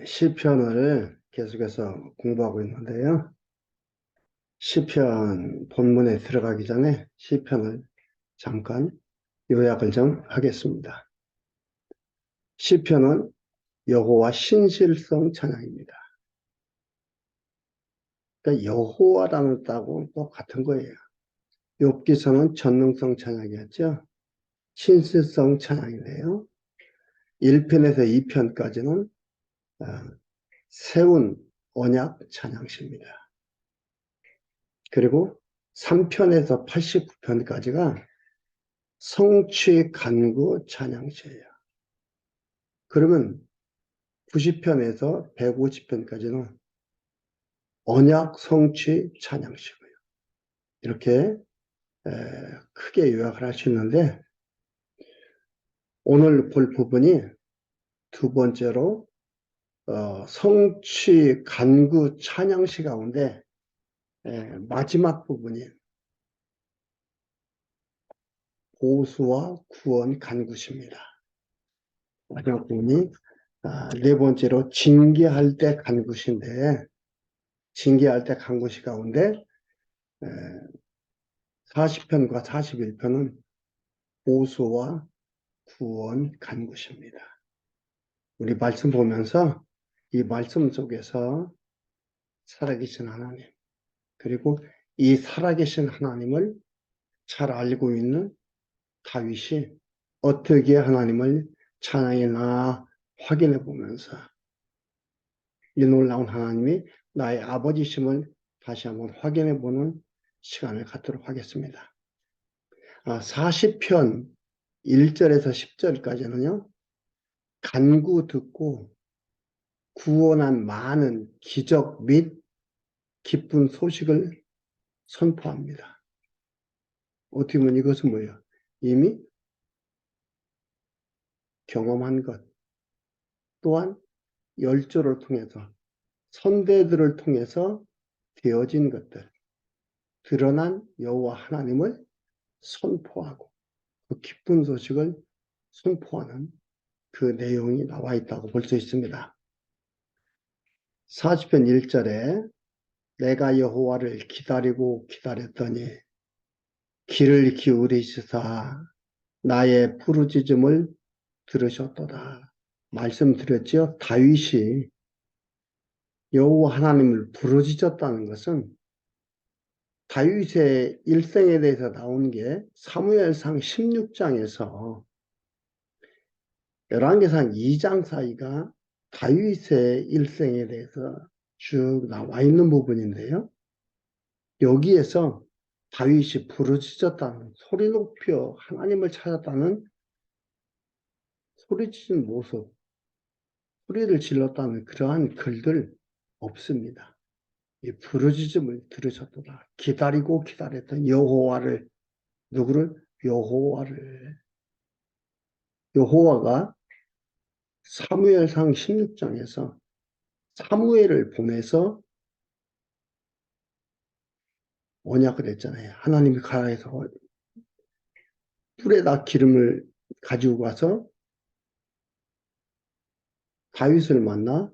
시편을 계속해서 공부하고 있는데요. 시편 본문에 들어가기 전에 시편을 잠깐 요약을 좀 하겠습니다. 시편은 여호와 신실성 찬양입니다. 그러니까 여호와라는 뜻하고 똑같은 거예요. 욥기서는 전능성 찬양이었죠. 신실성 찬양이네요. 1편에서 2편까지는 세운 언약 찬양시입니다. 그리고 3편에서 89편까지가 성취 간구 찬양시예요. 그러면 90편에서 150편까지는 언약 성취 찬양시고요. 이렇게 크게 요약을 할 수 있는데 오늘 볼 부분이 두 번째로 성취 간구 찬양시 가운데 마지막 부분이 보수와 구원 간구시입니다. 마지막 부분이 네 번째로 징계할 때 간구시인데 징계할 때 간구시 가운데 40편과 41편은 보수와 구원 간구시입니다. 우리 말씀 보면서 이 말씀 속에서 살아계신 하나님 그리고 이 살아계신 하나님을 잘 알고 있는 다윗이 어떻게 하나님을 찬양했나 확인해 보면서 이 놀라운 하나님이 나의 아버지심을 다시 한번 확인해 보는 시간을 갖도록 하겠습니다. 40편 1절에서 10절까지는요. 간구 듣고 구원한 많은 기적 및 기쁜 소식을 선포합니다. 어떻게 보면 이것은 뭐예요? 이미 경험한 것 또한 열조를 통해서 선대들을 통해서 되어진 것들 드러난 여호와 하나님을 선포하고 그 기쁜 소식을 선포하는 그 내용이 나와 있다고 볼 수 있습니다. 40편 1절에 내가 여호와를 기다리고 기다렸더니 귀를 기울이시사 나의 부르짖음을 들으셨도다. 말씀드렸죠. 다윗이 여호와 하나님을 부르짖었다는 것은 다윗의 일생에 대해서 나온 게 사무엘상 16장에서 열왕기상 2장 사이가 다윗의 일생에 대해서 쭉 나와 있는 부분인데요. 여기에서 다윗이 부르짖었다는 소리 높여 하나님을 찾았다는 소리치는 모습, 소리를 질렀다는 그러한 글들 없습니다. 이 부르짖음을 들으셨도다. 기다리고 기다렸던 여호와를 누구를? 여호와가 사무엘상 16장에서 사무엘을 보내서 언약을 했잖아요. 하나님이 가라해서 뿔에다 기름을 가지고 가서 다윗을 만나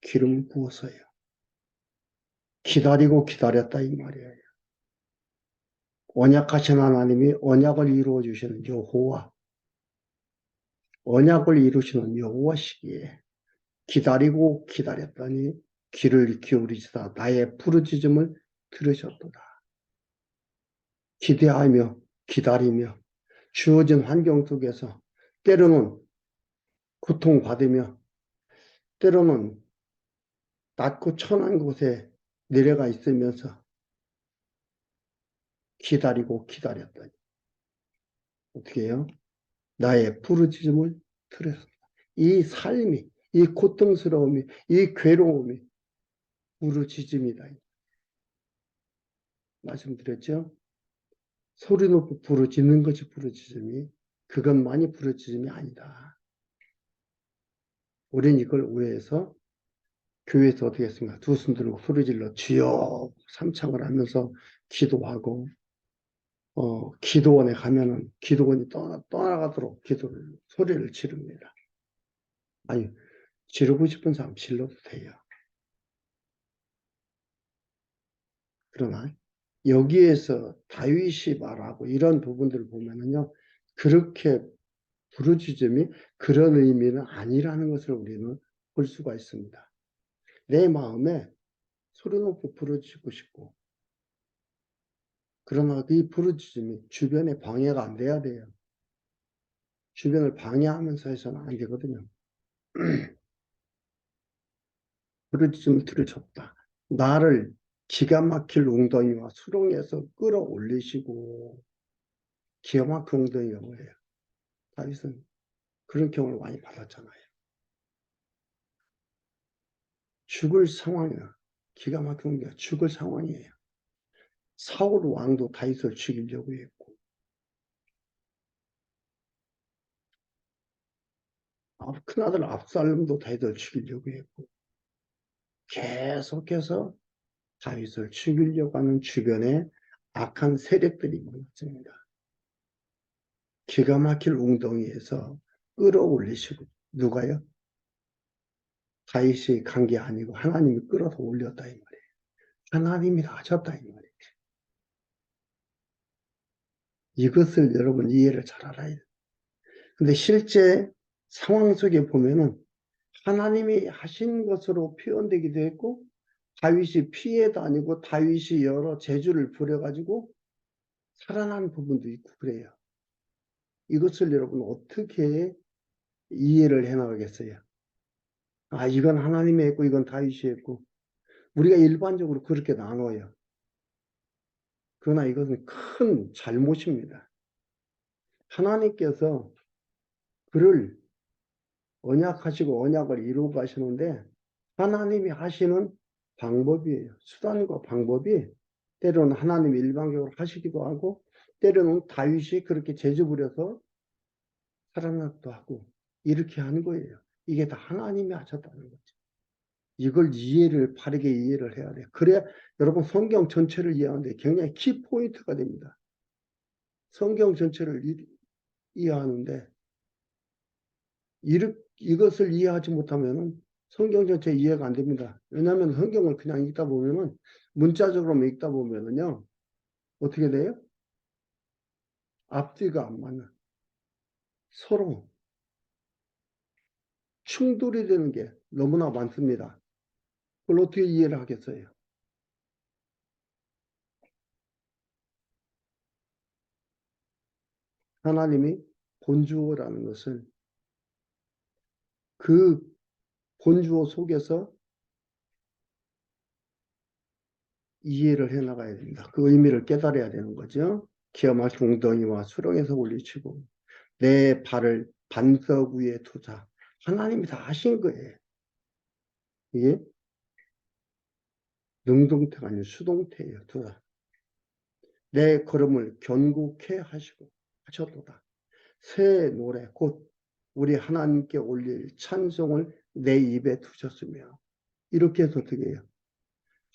기름 부었어요. 기다리고 기다렸다 이 말이에요. 언약하신 하나님이 언약을 이루어 주시는 여호와, 언약을 이루시는 여호와시기에 기다리고 기다렸더니 귀를 기울이시다 나의 부르짖음을 들으셨도다. 기대하며 기다리며 주어진 환경 속에서 때로는 고통받으며 때로는 낮고 천한 곳에 내려가 있으면서 기다리고 기다렸더니 어떻게 해요? 나의 부르짖음을 들으셨다. 이 삶이, 이 고통스러움이, 이 괴로움이 부르짖음이다. 말씀드렸죠? 소리 높이 부르짖는 것이 부르짖음이 그것만이 부르짖음이 아니다. 우리는 이걸 오해해서 교회에서 어떻게 했습니까? 두 손 들고 소리질러 주여 삼창을 하면서 기도하고 기도원에 가면은 기도원이 떠나가도록 소리를 지릅니다. 아니 지르고 싶은 사람 질러도 돼요. 그러나 여기에서 다윗이 말하고 이런 부분들을 보면은요, 그렇게 부르짖음이 그런 의미는 아니라는 것을 우리는 볼 수가 있습니다. 내 마음에 소리 높이 부르짖고 싶고, 그러나 이 부르짖음이 주변에 방해가 안 돼야 돼요. 주변을 방해하면서 해서는 안 되거든요. 부르짖음을 들으셨다. 나를 기가 막힐 웅덩이와 수렁에서 끌어올리시고, 기가 막힌 웅덩이가 뭐예요? 다윗은 그런 경험을 많이 받았잖아요. 죽을 상황이야. 기가 막힌 게 죽을 상황이에요. 사울 왕도 다윗을 죽이려고 했고, 큰아들 압살롬도 다윗을 죽이려고 했고, 계속해서 다윗을 죽이려고 하는 주변에 악한 세력들이 많았습니다. 기가 막힐 웅덩이에서 끌어올리시고, 누가요? 다윗이 간 게 아니고 하나님이 끌어서 올렸다 이 말이에요. 하나님이 하셨다 이 말이에요. 이것을 여러분 이해를 잘 알아야 돼요. 근데 실제 상황 속에 보면은 하나님이 하신 것으로 표현되기도 했고, 다윗이 피해 다니고 다윗이 여러 재주를 부려가지고 살아난 부분도 있고 그래요. 이것을 여러분 어떻게 이해를 해나가겠어요? 아, 이건 하나님이 했고 이건 다윗이 했고, 우리가 일반적으로 그렇게 나눠요. 그러나 이것은 큰 잘못입니다. 하나님께서 그를 언약하시고 언약을 이루고 가시는데, 하나님이 하시는 방법이에요. 수단과 방법이 때로는 하나님이 일방적으로 하시기도 하고, 때로는 다윗이 그렇게 재주 부려서 살아나기도 하고, 이렇게 하는 거예요. 이게 다 하나님이 하셨다는 거죠. 이걸 바르게 이해를 해야 돼요. 그래야 여러분 성경 전체를 이해하는데 굉장히 키포인트가 됩니다. 성경 전체를 이해하는데 이것을 이해하지 못하면 성경 전체 이해가 안 됩니다. 왜냐하면 성경을 그냥 읽다 보면은, 문자적으로만 읽다 보면은요, 어떻게 돼요? 앞뒤가 안 맞는, 서로 충돌이 되는 게 너무나 많습니다. 그걸 어떻게 이해를 하겠어요? 하나님이 본주어라는 것을 그 본주어 속에서 이해를 해 나가야 됩니다. 그 의미를 깨달아야 되는 거죠. 기어 막힌 웅덩이와 수렁에서 올리치고 내 발을 반석 위에 두자. 하나님이 다 하신 거예요. 이게 능동태가 아니고 수동태예요. 두자. 내 걸음을 견고케 하시고 하셨도다. 새 노래 곧 우리 하나님께 올릴 찬송을 내 입에 두셨으며, 이렇게 해서 어떻게 해요?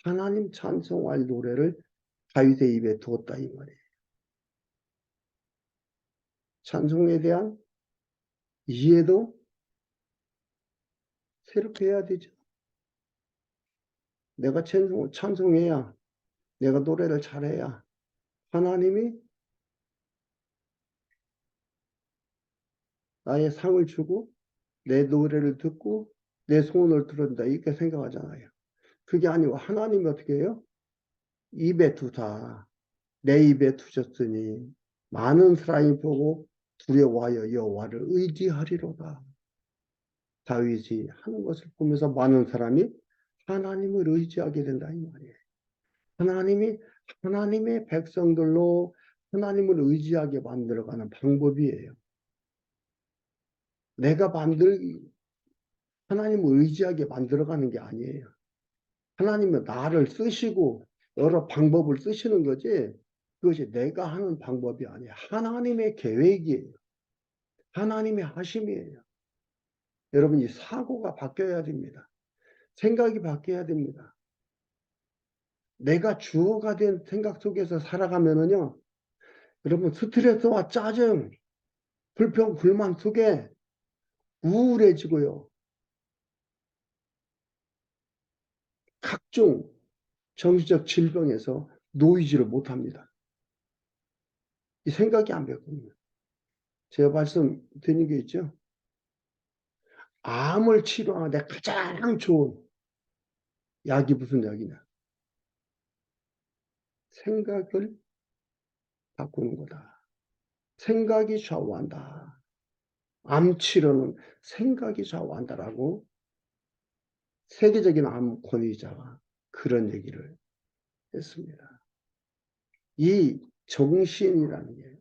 하나님 찬송할 노래를 다윗의 입에 두었다 이 말이에요. 찬송에 대한 이해도 새롭게 해야 되죠. 내가 찬송해야, 내가 노래를 잘해야 하나님이 나의 상을 주고 내 노래를 듣고 내 소원을 들은다 이렇게 생각하잖아요. 그게 아니고 하나님이 어떻게 해요? 입에 두다. 내 입에 두셨으니 많은 사람이 보고 두려워하여 여호와를 의지하리로다. 다윗이 하는 것을 보면서 많은 사람이 하나님을 의지하게 된다 이 말이에요. 하나님이 하나님의 백성들로 하나님을 의지하게 만들어가는 방법이에요. 내가 하나님을 의지하게 만들어가는 게 아니에요. 하나님은 나를 쓰시고 여러 방법을 쓰시는 거지, 그것이 내가 하는 방법이 아니에요. 하나님의 계획이에요. 하나님의 하심이에요. 여러분, 이 사고가 바뀌어야 됩니다. 생각이 바뀌어야 됩니다. 내가 주어가 된 생각 속에서 살아가면은요, 여러분, 스트레스와 짜증, 불평, 불만 속에 우울해지고요. 각종 정신적 질병에서 놓이지를 못합니다. 이 생각이 안 바뀌거든요. 제가 말씀드린 게 있죠. 암을 치료하는데 가장 좋은 약이 무슨 약이냐? 생각을 바꾸는 거다. 생각이 좌우한다. 암 치료는 생각이 좌우한다라고 세계적인 암 권위자가 그런 얘기를 했습니다. 이 정신이라는 게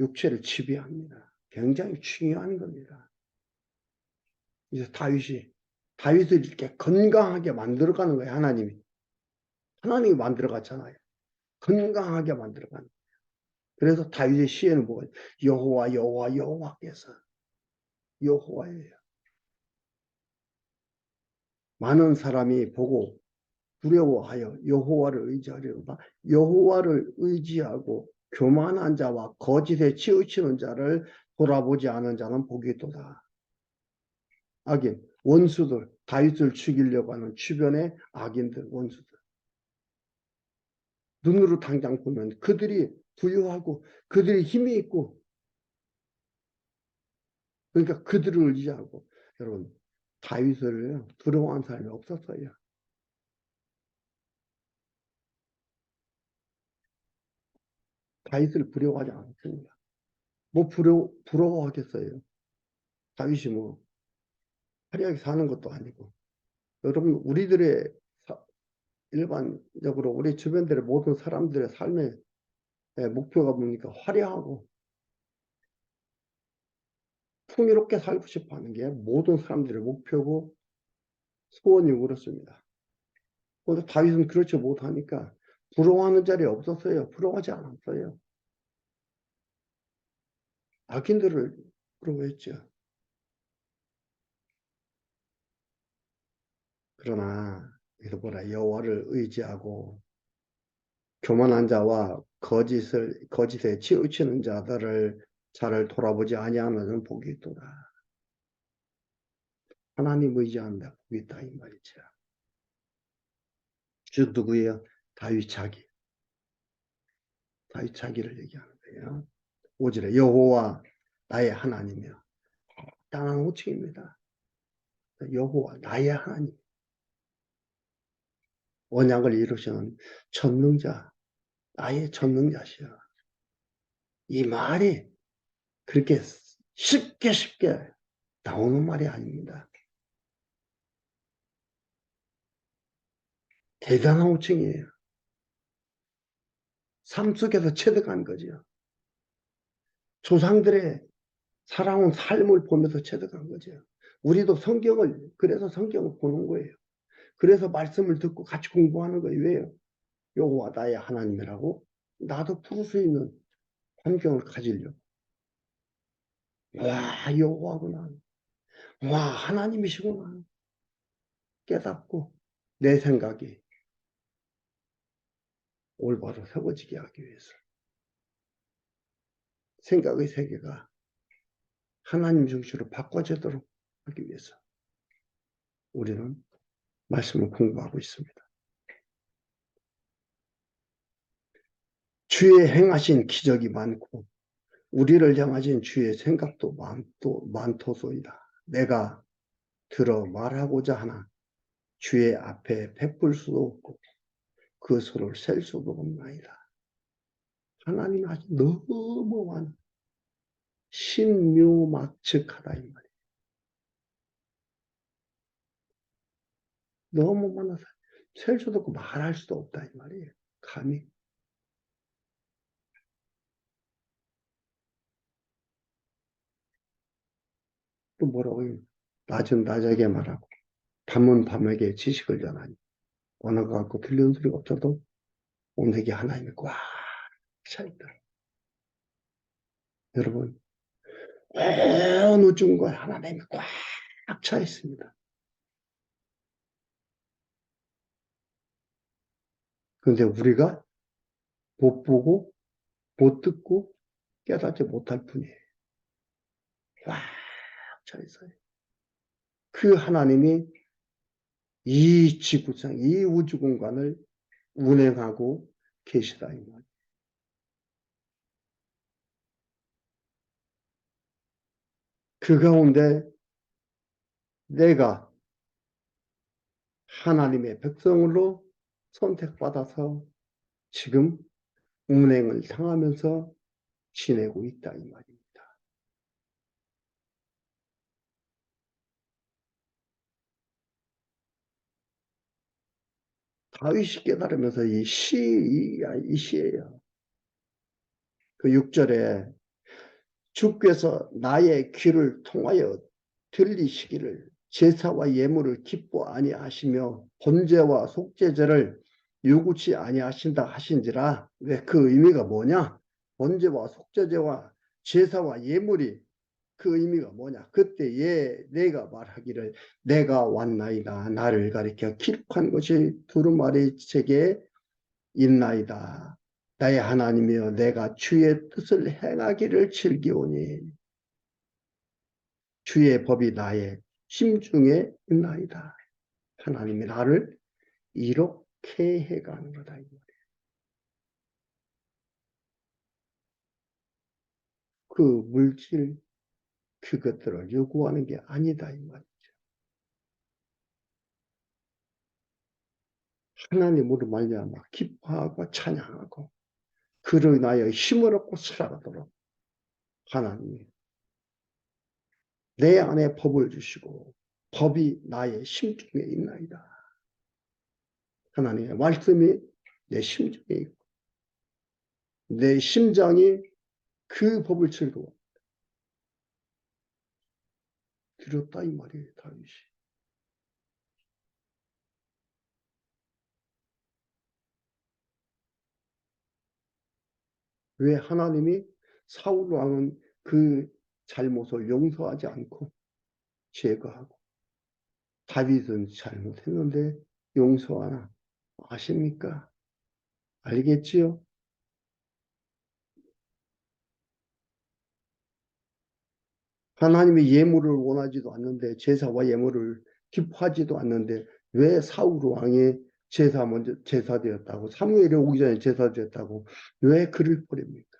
육체를 지배합니다. 굉장히 중요한 겁니다. 이제 다윗을 이렇게 건강하게 만들어가는 거예요. 하나님이 만들어갔잖아요. 건강하게 만들어가는. 그래서 다윗의 시에는 뭐가 여호와 여호와 여호와께서 여호와예요. 많은 사람이 보고 두려워하여 여호와를 의지하려다 여호와를 의지하고 교만한 자와 거짓에 치우치는 자를 돌아보지 않은 자는 복이 있도다. 악인, 원수들, 다윗을 죽이려고 하는 주변의 악인들, 원수들. 눈으로 당장 보면 그들이 부유하고 그들이 힘이 있고 그러니까 그들을 의지하고 여러분 다윗을 두려워하는 사람이 없었어요. 다윗을 부러워하지 않습니다. 뭐 부러워하겠어요. 다윗이 뭐 화려하게 사는 것도 아니고. 여러분 우리들의 일반적으로 우리 주변들의 모든 사람들의 삶의 목표가 뭡니까? 화려하고 풍요롭게 살고 싶어 하는 게 모든 사람들의 목표고 소원이 그렇습니다. 그런데 다윗은 그렇지 못하니까 부러워하는 자리에 없었어요. 부러워하지 않았어요. 악인들을 부러워했죠. 그러나 여기서 보라 여호와를 의지하고 교만한 자와 거짓에 치우치는 자들을 자를 돌아보지 아니하는 복이 있도다. 하나님 의지한다. 복이 있다 이 말이죠. 주 누구예요? 다윗 자기. 다윗 자기를 얘기하는 거예요. 5절에 여호와 나의 하나님이여. 땅한 호칭입니다. 여호와 나의 하나님. 언약을 이루시는 전능자. 나의 전능자시여. 이 말이 그렇게 쉽게 나오는 말이 아닙니다. 대단한 호칭이에요. 삶 속에서 체득한 거죠. 조상들의 살아온 삶을 보면서 체득한 거죠. 우리도 그래서 성경을 보는 거예요. 그래서 말씀을 듣고 같이 공부하는 거예요. 왜요? 여호와 나의 하나님이라고 나도 부를 수 있는 환경을 가지려고. 와, 여호와구나. 와, 하나님이시구나. 깨닫고 내 생각이 올바로 세워지게 하기 위해서. 생각의 세계가 하나님 중심으로 바꿔지도록 하기 위해서 우리는 말씀을 공부하고 있습니다. 주의 행하신 기적이 많고 우리를 향하신 주의 생각도 많도소이다. 내가 들어 말하고자 하나 주의 앞에 베풀 수도 없고 그 수를 셀 수도 없나이다. 하나님 아주 너무 많아. 신묘막측하다 이 말이에요. 너무 많아서 셀 수도 없고 말할 수도 없다 이 말이에요. 감히. 또 뭐라고 해요? 낮은 낮에게 말하고 밤은 밤에게 지식을 전하니 언어가 갖고 들리는 소리가 없어도 온데기 하나님이 꽉 차있다. 여러분 어느 중간 하나님이 꽉 차 있습니다. 그런데 우리가 못 보고 못 듣고 깨닫지 못할 뿐이에요. 꽉 차 있어요. 그 하나님이 이 지구상, 이 우주 공간을 운행하고 계시다 이 말. 그 가운데 내가 하나님의 백성으로 선택받아서 지금 운행을 당하면서 지내고 있다 이 말입니다. 다윗이 깨달으면서 이 시예요. 그 6절에 주께서 나의 귀를 통하여 들리시기를 제사와 예물을 기뻐 아니하시며 번제와 속죄제를 요구치 아니하신다 하신지라. 왜 그 의미가 뭐냐? 번제와 속죄제와 제사와 예물이 그 의미가 뭐냐? 그때에 내가 말하기를 내가 왔나이다. 나를 가리켜 기록한 것이 두루마리 책에 있나이다. 나의 하나님이여 내가 주의 뜻을 행하기를 즐기오니 주의 법이 나의 심중에 있나이다. 하나님이 나를 이렇게 해가는 거다. 그 물질 그것들을 요구하는 게 아니다 이 말이죠. 하나님으로 말미암아 기뻐하고 찬양하고 그로 인하여 힘을 얻고 살아가도록 하나님이 내 안에 법을 주시고 법이 나의 심중에 있나이다. 하나님의 말씀이 내 심중에 있고 내 심장이 그 법을 즐거워 들었다 이 말이에요. 다윗이. 왜 하나님이 사울 왕은 그 잘못을 용서하지 않고 제거하고 다윗은 잘못했는데 용서하나 아십니까? 알겠지요? 하나님이 예물을 원하지도 않는데 제사와 예물을 기뻐하지도 않는데 왜 사울 왕이 제사 먼저 제사되었다고 사무엘이 오기 전에 제사되었다고 왜 그를 버립니까?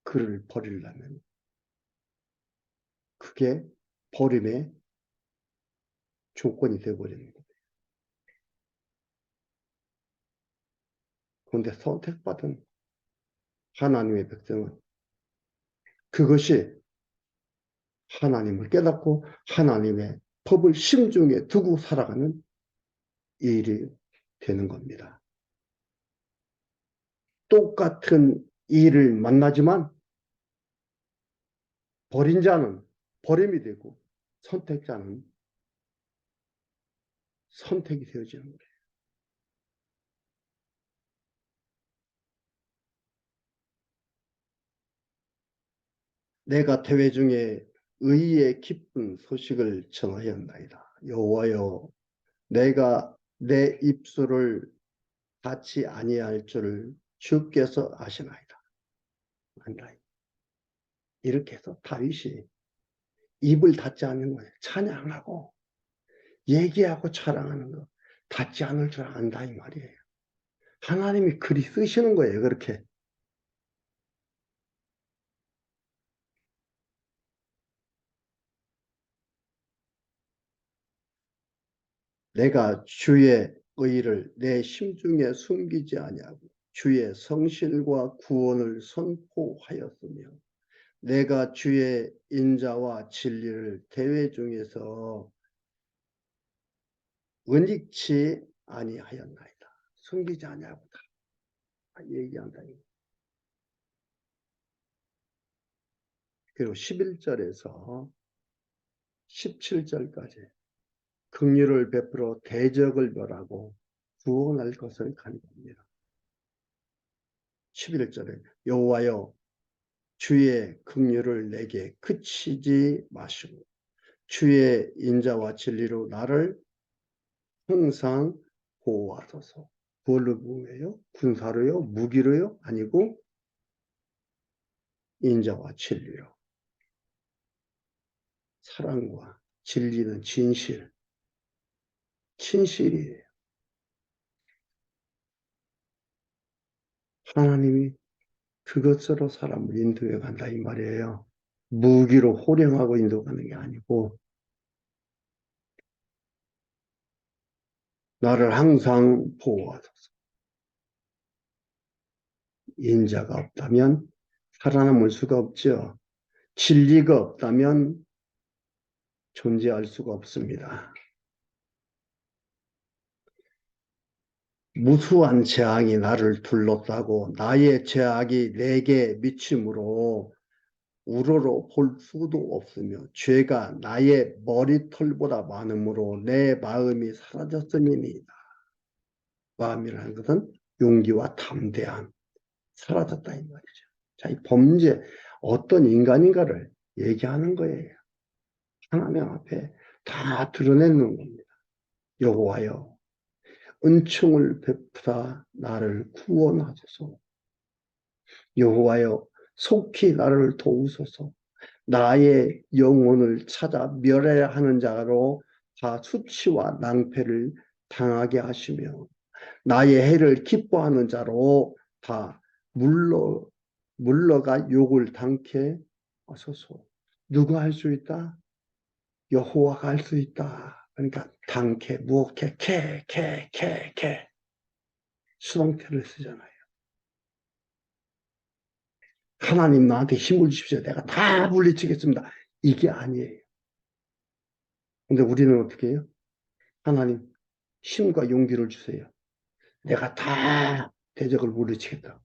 그를 버리려면 그게 버림의 조건이 되어버리는 거예요. 그런데 선택받은 하나님의 백성은 그것이 하나님을 깨닫고 하나님의 법을 심중에 두고 살아가는 일이 되는 겁니다. 똑같은 일을 만나지만 버린 자는 버림이 되고 선택자는 선택이 되어지는 거예요. 내가 대회 중에 의의 기쁜 소식을 전하였나이다. 여호와여 내가 내 입술을 닫지 아니할 줄을 주께서 아시나이다. 이렇게 해서 다윗이 입을 닫지 않는 거예요. 찬양하고 얘기하고 자랑하는 거 닫지 않을 줄 안다 이 말이에요. 하나님이 글이 쓰시는 거예요. 그렇게. 내가 주의 의를 내 심중에 숨기지 아니하고 주의 성실과 구원을 선포하였으며 내가 주의 인자와 진리를 대회 중에서 은닉치 아니하였나이다. 숨기지 아니하고 다 얘기한다. 그리고 11절에서 17절까지 긍휼을 베풀어 대적을 멸하고 구원할 것을 간구합니다. 11절에 여호와여 주의 긍휼을 내게 그치지 마시고 주의 인자와 진리로 나를 항상 보호하소서. 그걸로 뭐예요? 군사로요? 무기로요? 아니고 인자와 진리로 사랑과 진리는 진실, 진실이에요. 하나님이 그것으로 사람을 인도해 간다 이 말이에요. 무기로 호령하고 인도가는 게 아니고 나를 항상 보호하소서. 인자가 없다면 살아남을 수가 없죠. 진리가 없다면 존재할 수가 없습니다. 무수한 재앙이 나를 둘렀다고 나의 죄악이 내게 미침으로 우러러 볼 수도 없으며 죄가 나의 머리털보다 많으므로 내 마음이 사라졌으니이다. 마음이라는 것은 용기와 담대함, 사라졌다 이 말이죠. 자, 이 범죄 어떤 인간인가를 얘기하는 거예요. 하나님 앞에 다 드러내는 겁니다. 여호와여, 은총을 베푸사 나를 구원하소서. 여호와여, 속히 나를 도우소서. 나의 영혼을 찾아 멸해야 하는 자로 다 수치와 낭패를 당하게 하시며 나의 해를 기뻐하는 자로 다 물러가 욕을 당케 하소서. 누가 할 수 있다? 여호와가 할 수 있다. 그러니까 당케, 무엇케, 캐 수동태를 쓰잖아요. 하나님 나한테 힘을 주십시오. 내가 다 물리치겠습니다. 이게 아니에요. 근데 우리는 어떻게 해요? 하나님 힘과 용기를 주세요. 내가 다 대적을 물리치겠다.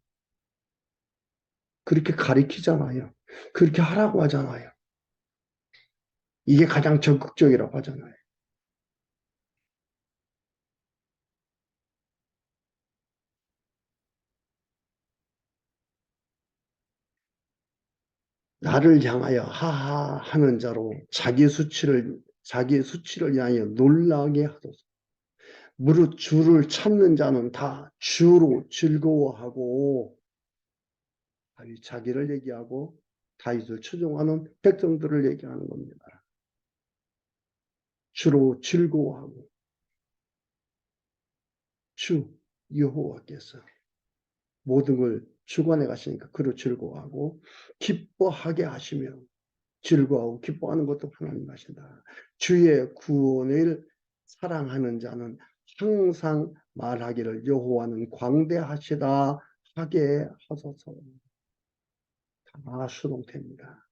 그렇게 가리키잖아요. 그렇게 하라고 하잖아요. 이게 가장 적극적이라고 하잖아요. 나를 향하여 하하 하는 자로 자기 수치를 향하여 놀라게 하소서. 무릇 주를 찾는 자는 다 주로 즐거워하고 자기를 얘기하고 다윗을 추종하는 백성들을 얘기하는 겁니다. 주로 즐거워하고 주 여호와께서 모든 걸 주관해 가시니까 그로 즐거워하고 기뻐하게 하시며 즐거워하고 기뻐하는 것도 하나님 하신다. 주의 구원을 사랑하는 자는 항상 말하기를 여호와는 광대하시다 하게 하소서. 다 수동태입니다.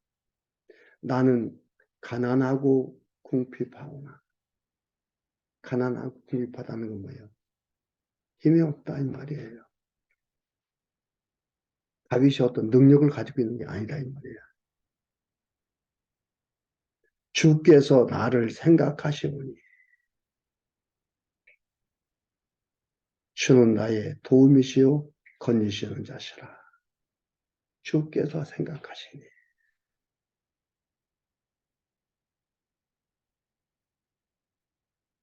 나는 가난하고 궁핍하오나 가난하고 궁핍하다는 건 뭐예요? 힘이 없다 이 말이에요. 다윗이 어떤 능력을 가지고 있는 게 아니다 이 말이에요. 주께서 나를 생각하시오니 주는 나의 도움이시요 건지시는 자시라. 주께서 생각하시니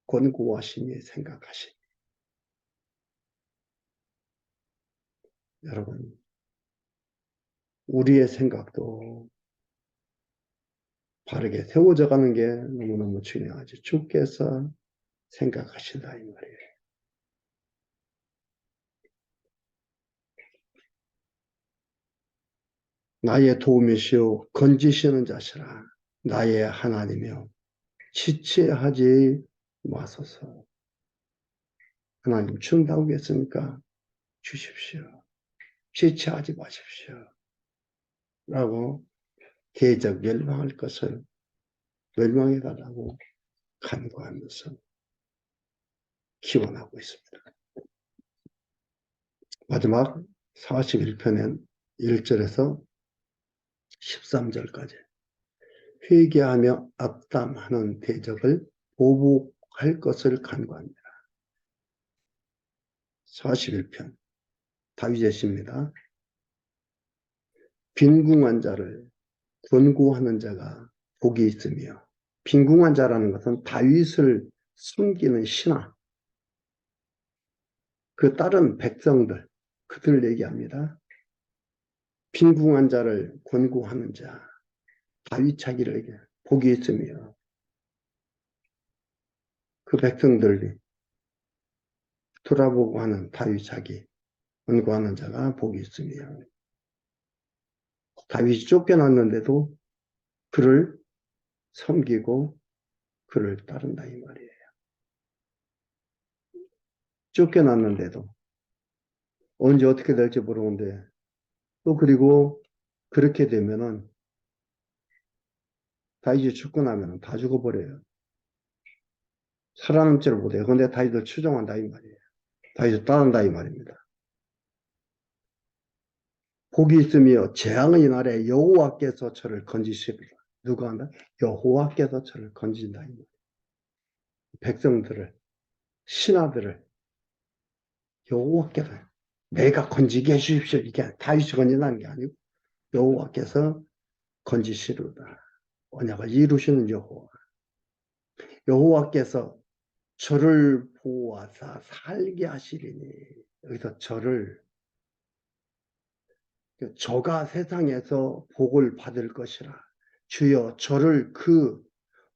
권고하시니 생각하시니. 여러분 우리의 생각도 바르게 세워져 가는 게 너무너무 중요하죠. 주께서 생각하신다 이 말이에요. 나의 도움이시오 건지시는 자시라. 나의 하나님이여 지체하지 마소서. 하나님 준다고 했으니까 주십시오. 지체하지 마십시오. 라고 대적 멸망할 것을 멸망해달라고 간구하면서 기원하고 있습니다. 마지막 41편엔 1절에서 13절까지 회개하며 악담하는 대적을 보복할 것을 간구합니다. 41편 다윗의 시입니다. 빈궁한 자를 권고하는 자가 복이 있으며 빈궁한 자라는 것은 다윗을 숨기는 신하 그 다른 백성들 그들을 얘기합니다. 빈궁한 자를 권고하는 자 다윗 자기를 복이 있으며 그 백성들이 돌아보고 하는 다윗 자기 원고하는 자가 복이 있으며 다윗이 쫓겨났는데도 그를 섬기고 그를 따른다 이 말이에요. 쫓겨났는데도 언제 어떻게 될지 모르는데 또 그리고 그렇게 되면은 다윗이 죽고 나면 다 죽어버려요. 살아남지를 못해요. 근데 다윗을 추종한다 이 말이에요. 다윗을 따른다 이 말입니다. 복이 있으며 재앙의 날에 여호와께서 저를 건지시리라. 누가 한다? 여호와께서 저를 건진다 이 말이에요. 백성들을 신하들을 여호와께서 내가 건지게 해주십시오. 이게 다윗이 건진다는 게 아니고 여호와께서 건지시리라. 언약을 이루시는 여호와. 여호와께서 저를 보호하사 살게 하시리니 여기서 저가 세상에서 복을 받을 것이라. 주여 저를 그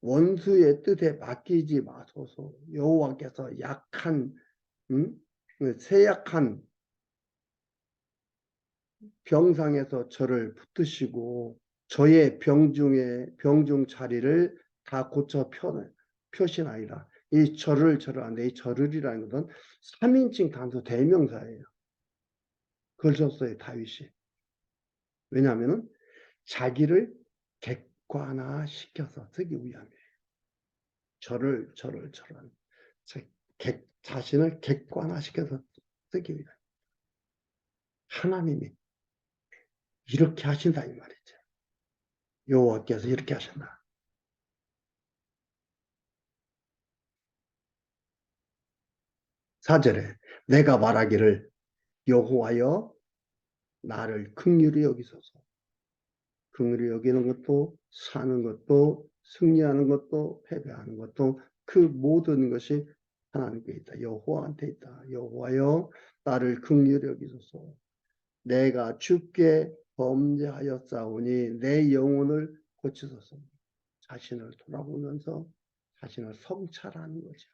원수의 뜻에 맡기지 마소서. 여호와께서 약한 쇠약한 병상에서 저를 붙드시고 저의 병중 자리를 다 고쳐 표시나이다. 이 저를 하는데 이 저를이라는 것은 3인칭 단수 대명사예요. 그걸 썼어요 다윗이. 왜냐하면 자기를 객관화시켜서 쓰기 위함이에요. 저를 자신을 객관화시켜서 쓰기 위함. 하나님이 이렇게 하신다 이 말이죠. 여호와께서 이렇게 하신다. 4절에 내가 말하기를 여호와여 나를 긍휼히 여기소서. 긍휼히 여기는 것도 사는 것도 승리하는 것도 패배하는 것도 그 모든 것이 하나님께 있다. 여호와한테 있다. 여호와여 나를 긍휼히 여기소서. 내가 주께 범죄하였사오니 내 영혼을 고치소서. 자신을 돌아보면서 자신을 성찰하는 거죠.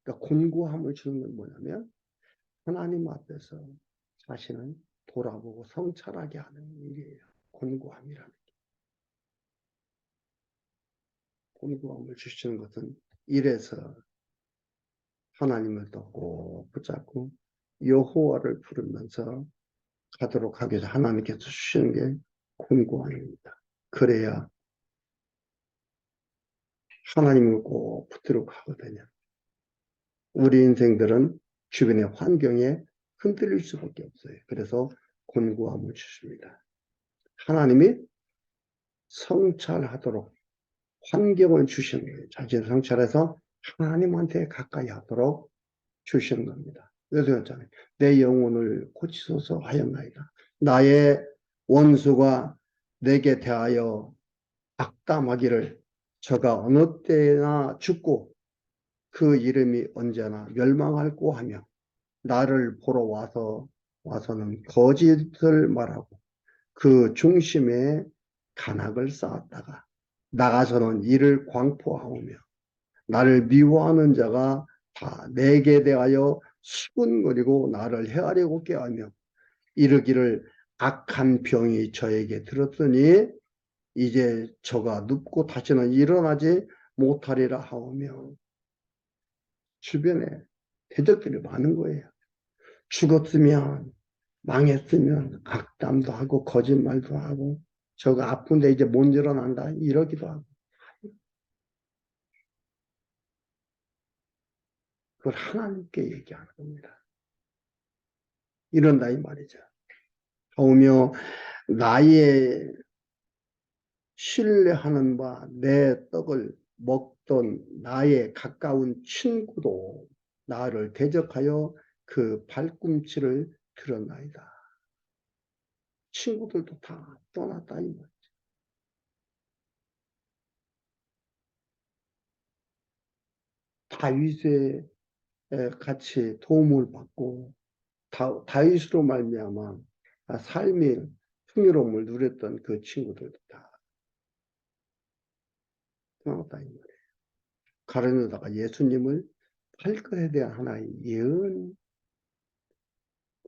그러니까 곤고함을 주는 건 뭐냐면 하나님 앞에서 자신을 돌아보고 성찰하게 하는 일이에요. 곤고함이라는 게. 곤고함을 주시는 것은 이래서 하나님을 더 꼭 붙잡고 여호와를 부르면서 가도록 하기 위해서 하나님께서 주시는 게 곤고함입니다. 그래야 하나님을 꼭 붙들고 가거든요. 우리 인생들은 주변의 환경에 흔들릴 수밖에 없어요. 그래서 곤고함을 주십니다. 하나님이 성찰하도록 환경을 주시는 거예요. 자신을 성찰해서 하나님한테 가까이 하도록 주시는 겁니다. 그래서 그랬잖아요. 내 영혼을 고치소서 하였나이다. 나의 원수가 내게 대하여 악담하기를 저가 어느 때나 죽고 그 이름이 언제나 멸망할고 하며 나를 보러 와서는 거짓을 말하고 그 중심에 간악을 쌓았다가 나가서는 이를 광포하오며 나를 미워하는 자가 다 내게 대하여 수군거리고 나를 헤아리고 꾀하며 이르기를 악한 병이 저에게 들었으니 이제 저가 눕고 다시는 일어나지 못하리라 하오며 주변에 대적들이 많은 거예요. 죽었으면 망했으면 악담도 하고 거짓말도 하고 저가 아픈데 이제 못 일어난다 이러기도 하고 그걸 하나님께 얘기하는 겁니다. 이런다 이 말이죠. 오며 나의 신뢰하는 바 내 떡을 먹던 나의 가까운 친구도 나를 대적하여 그 발꿈치를 들었나이다. 친구들도 다 떠났다 이 말이죠. 다윗의 같이 도움을 받고 다윗으로 말미암아 삶의 풍요로움을 누렸던 그 친구들도 다 나왔다 이 말이에요. 가룟유다가 예수님을 팔 것에 대한 하나의 예언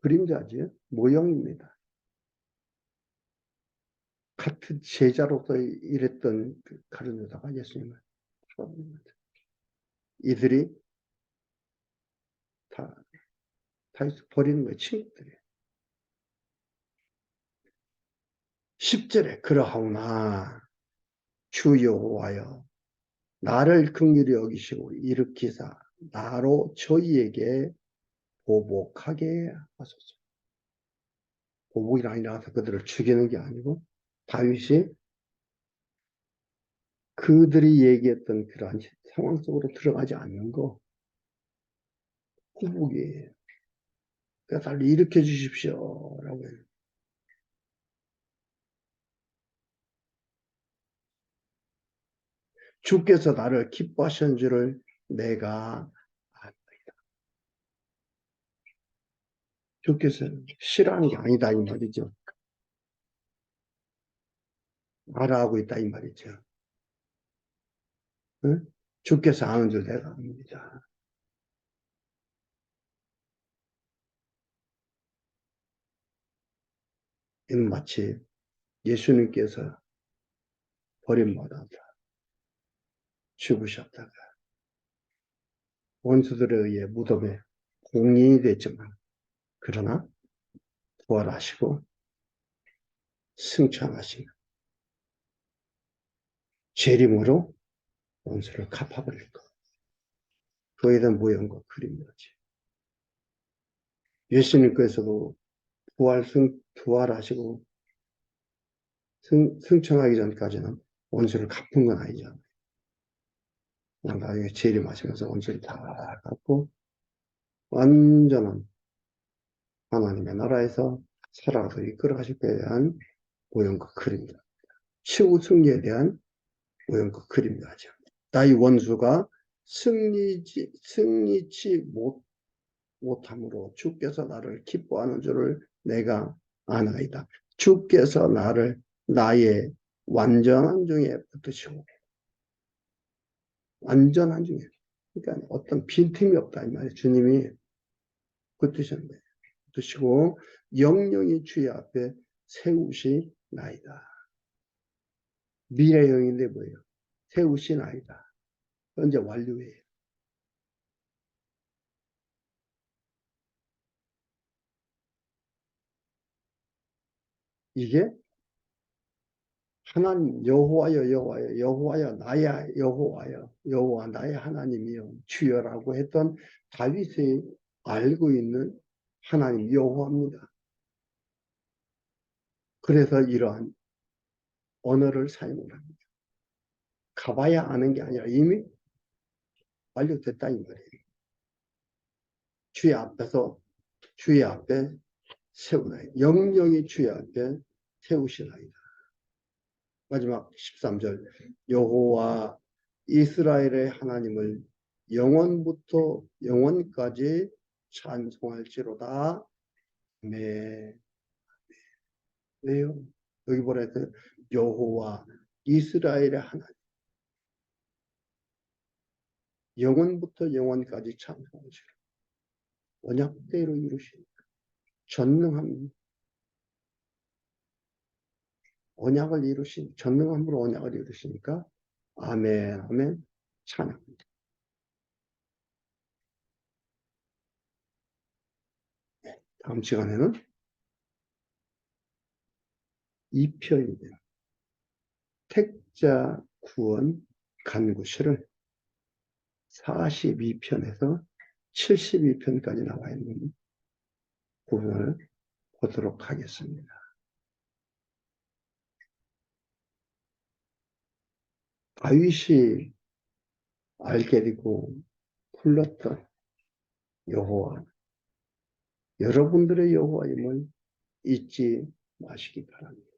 그림자죠. 모형입니다. 같은 제자로서 일했던 그 가룟유다가 예수님을 팔아버린 거죠. 이들이 다 버리는 거예요. 친구들이. 10절에 그러하오나 주 여호와여 나를 긍휼히 여기시고 일으키사 나로 저희에게 보복하게 하소서. 보복이 아니라 그들을 죽이는 게 아니고 다윗이 그들이 얘기했던 그러한 상황 속으로 들어가지 않는 거 보복이에요. 그래서 나를 일으켜 주십시오 라고 해요. 주께서 나를 기뻐하신 줄을 내가 안다. 주께서 싫어하는 게 아니다 이 말이죠. 알아하고 있다 이 말이죠. 응? 주께서 아는 줄 내가 압니다. 이는 마치 예수님께서 버림받아서 죽으셨다가 원수들에 의해 무덤에 공인이 됐지만 그러나 부활하시고 승천하시는 재림으로 원수를 갚아버릴 것. 그에 대한 모형과 그림이지. 예수님께서도 부활하시고 승천하기 전까지는 원수를 갚은 건 아니잖아요. 나중에 재림하시면서 원수를 다 갚고 완전한 하나님의 나라에서 살아가서 이끌어가실 때에 대한 모형과 그림자. 최후 승리에 대한 모형과 그림자죠. 나의 원수가 승리치 못함으로 주께서 나를 기뻐하는 줄을 내가 아나이다. 주께서 나를 나의 완전한 중에 붙으시고 완전한 중에 그러니까 어떤 빈틈이 없다 이 말이에요. 주님이 붙으셨네. 붙으시고 영영이 주의 앞에 세우시나이다. 미래형인데 뭐예요? 세우시나이다. 현재 완료예요. 이게 하나님 여호와여 여호와여 여호와여 나의 여호와여 여호와 나의 하나님이여 주여라고 했던 다윗이 알고 있는 하나님 여호와입니다. 그래서 이러한 언어를 사용을 합니다. 가봐야 아는 게 아니라 이미 완료됐다 이 말이에요. 주의 앞에서 주의 앞에 세우나이다. 영영이 주의 앞에 세우시나이다. 마지막 13절 여호와 이스라엘의 하나님을 영원부터 영원까지 찬송할지로다. 네. 왜요? 여기 보라 여호와 이스라엘의 하나님 영원부터 영원까지 찬송할지로다. 언약대로 이루신 전능함 언약을 이루신 전능함으로 언약을 이루시니까 아멘 아멘 찬양합니다. 다음 시간에는 2편입니다. 택자 구원 간구시를 42편에서 72편까지 나와 있는 부분을 보도록 하겠습니다. 다윗이 알게 되고 불렀던 여호와, 여러분들의 여호와임을 잊지 마시기 바랍니다.